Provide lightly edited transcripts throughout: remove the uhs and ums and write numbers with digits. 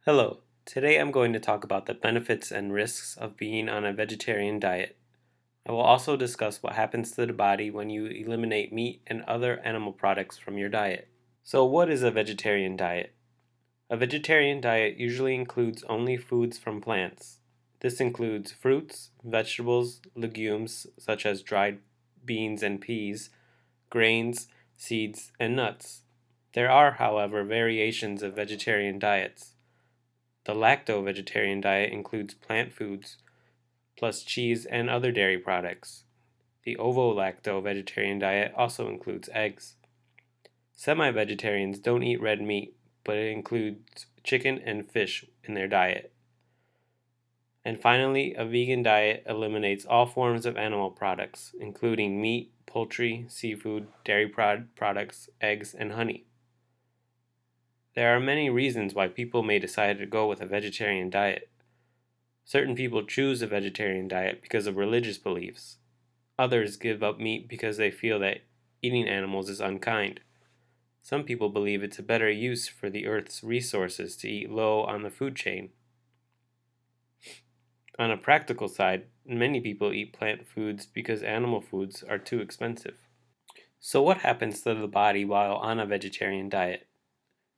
Hello, today I'm going to talk about the benefits and risks of being on a vegetarian diet. I will also discuss what happens to the body when you eliminate meat and other animal products from your diet. So, what is a vegetarian diet? A vegetarian diet usually includes only foods from plants. This includes fruits, vegetables, legumes such as dried beans and peas, grains, seeds, and nuts. There are, however, variations of vegetarian diets. The lacto-vegetarian diet includes plant foods, plus cheese and other dairy products. The ovo-lacto-vegetarian diet also includes eggs. Semi-vegetarians don't eat red meat, but it includes chicken and fish in their diet. And finally, a vegan diet eliminates all forms of animal products, including meat, poultry, seafood, dairy products, eggs, and honey. There are many reasons why people may decide to go with a vegetarian diet. Certain people choose a vegetarian diet because of religious beliefs. Others give up meat because they feel that eating animals is unkind. Some people believe it's a better use for the earth's resources to eat low on the food chain. On a practical side, many people eat plant foods because animal foods are too expensive. So, what happens to the body while on a vegetarian diet?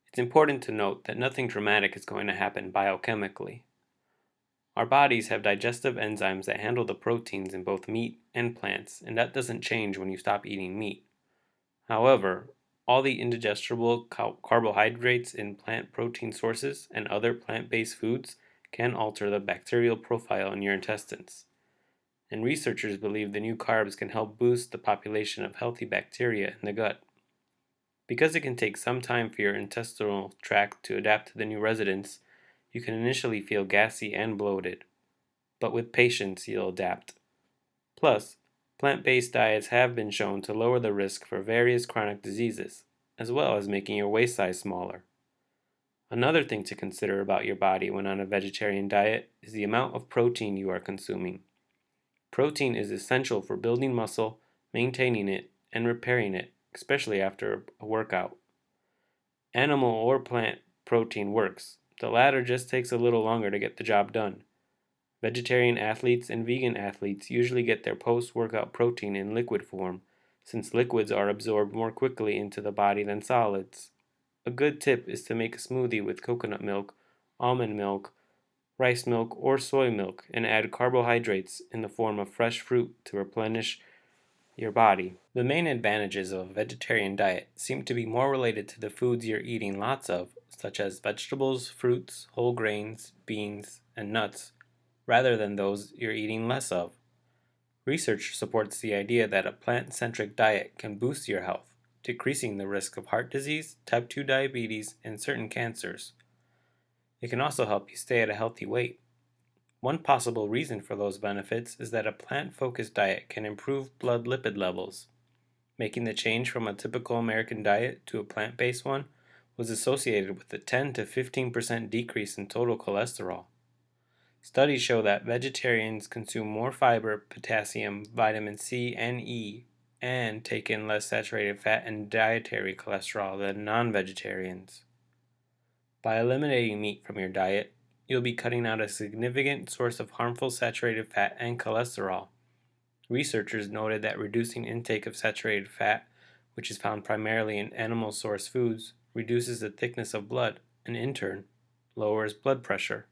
It's important to note that nothing dramatic is going to happen biochemically. Our bodies have digestive enzymes that handle the proteins in both meat and plants, and that doesn't change when you stop eating meat. However, all the indigestible carbohydrates in plant protein sources and other plant-based foods can alter the bacterial profile in your intestines. And researchers believe the new carbs can help boost the population of healthy bacteria in the gut. Because it can take some time for your intestinal tract to adapt to the new residents, you can initially feel gassy and bloated, but with patience you'll adapt. Plus, plant-based diets have been shown to lower the risk for various chronic diseases, as well as making your waist size smaller. Another thing to consider about your body when on a vegetarian diet is the amount of protein you are consuming. Protein is essential for building muscle, maintaining it, and repairing it, especially after a workout. Animal or plant protein works. The latter just takes a little longer to get the job done. Vegetarian athletes and vegan athletes usually get their post-workout protein in liquid form, since liquids are absorbed more quickly into the body than solids. A good tip is to make a smoothie with coconut milk, almond milk, rice milk, or soy milk and add carbohydrates in the form of fresh fruit to replenish your body. The main advantages of a vegetarian diet seem to be more related to the foods you're eating lots of, such as vegetables, fruits, whole grains, beans, and nuts, rather than those you're eating less of. Research supports the idea that a plant-centric diet can boost your health, decreasing the risk of heart disease, type 2 diabetes, and certain cancers. It can also help you stay at a healthy weight. One possible reason for those benefits is that a plant-focused diet can improve blood lipid levels. Making the change from a typical American diet to a plant-based one was associated with a 10 to 15% decrease in total cholesterol. Studies show that vegetarians consume more fiber, potassium, vitamin C and E, and take in less saturated fat and dietary cholesterol than non-vegetarians. By eliminating meat from your diet, you'll be cutting out a significant source of harmful saturated fat and cholesterol. Researchers noted that reducing intake of saturated fat, which is found primarily in animal source foods, reduces the thickness of blood and in turn lowers blood pressure.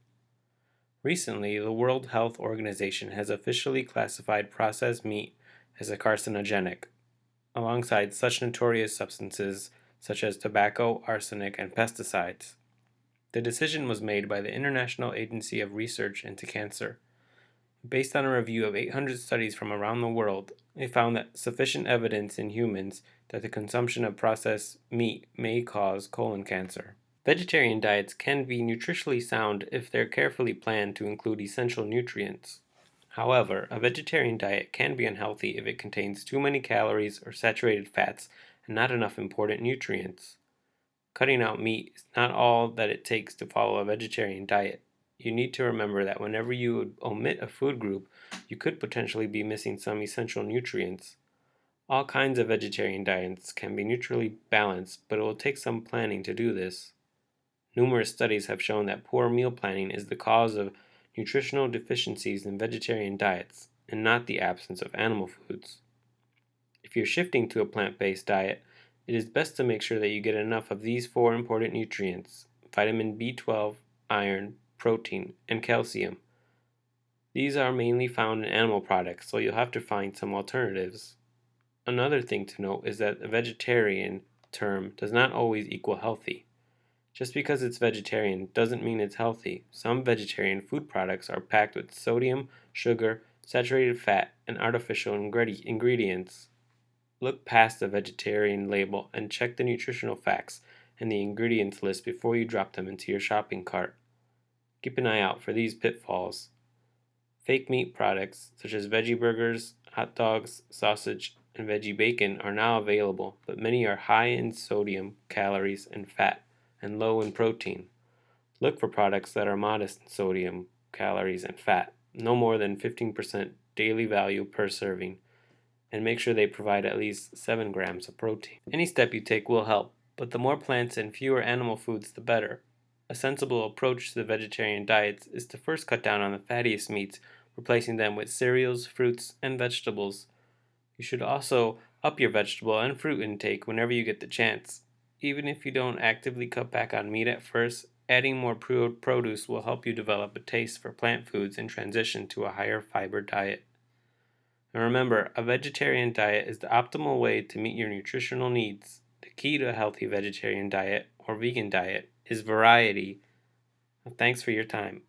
Recently, the World Health Organization has officially classified processed meat as a carcinogenic, alongside such notorious substances such as tobacco, arsenic, and pesticides. The decision was made by the International Agency of Research into Cancer. Based on a review of 800 studies from around the world, they found that sufficient evidence in humans that the consumption of processed meat may cause colon cancer. Vegetarian diets can be nutritionally sound if they're carefully planned to include essential nutrients. However, a vegetarian diet can be unhealthy if it contains too many calories or saturated fats and not enough important nutrients. Cutting out meat is not all that it takes to follow a vegetarian diet. You need to remember that whenever you omit a food group, you could potentially be missing some essential nutrients. All kinds of vegetarian diets can be nutritionally balanced, but it will take some planning to do this. Numerous studies have shown that poor meal planning is the cause of nutritional deficiencies in vegetarian diets, and not the absence of animal foods. If you're shifting to a plant-based diet, it is best to make sure that you get enough of these four important nutrients: vitamin B12, iron, protein, and calcium. These are mainly found in animal products, so you'll have to find some alternatives. Another thing to note is that a vegetarian term does not always equal healthy. Just because it's vegetarian doesn't mean it's healthy. Some vegetarian food products are packed with sodium, sugar, saturated fat, and artificial ingredients. Look past the vegetarian label and check the nutritional facts and the ingredients list before you drop them into your shopping cart. Keep an eye out for these pitfalls. Fake meat products such as veggie burgers, hot dogs, sausage, and veggie bacon are now available, but many are high in sodium, calories, and fat, and low in protein. Look for products that are modest in sodium, calories, and fat, no more than 15% daily value per serving, and make sure they provide at least 7 grams of protein. Any step you take will help, but the more plants and fewer animal foods, the better. A sensible approach to the vegetarian diets is to first cut down on the fattiest meats, replacing them with cereals, fruits, and vegetables. You should also up your vegetable and fruit intake whenever you get the chance. Even if you don't actively cut back on meat at first, adding more produce will help you develop a taste for plant foods and transition to a higher fiber diet. And remember, a vegetarian diet is the optimal way to meet your nutritional needs. The key to a healthy vegetarian diet or vegan diet is variety. Thanks for your time.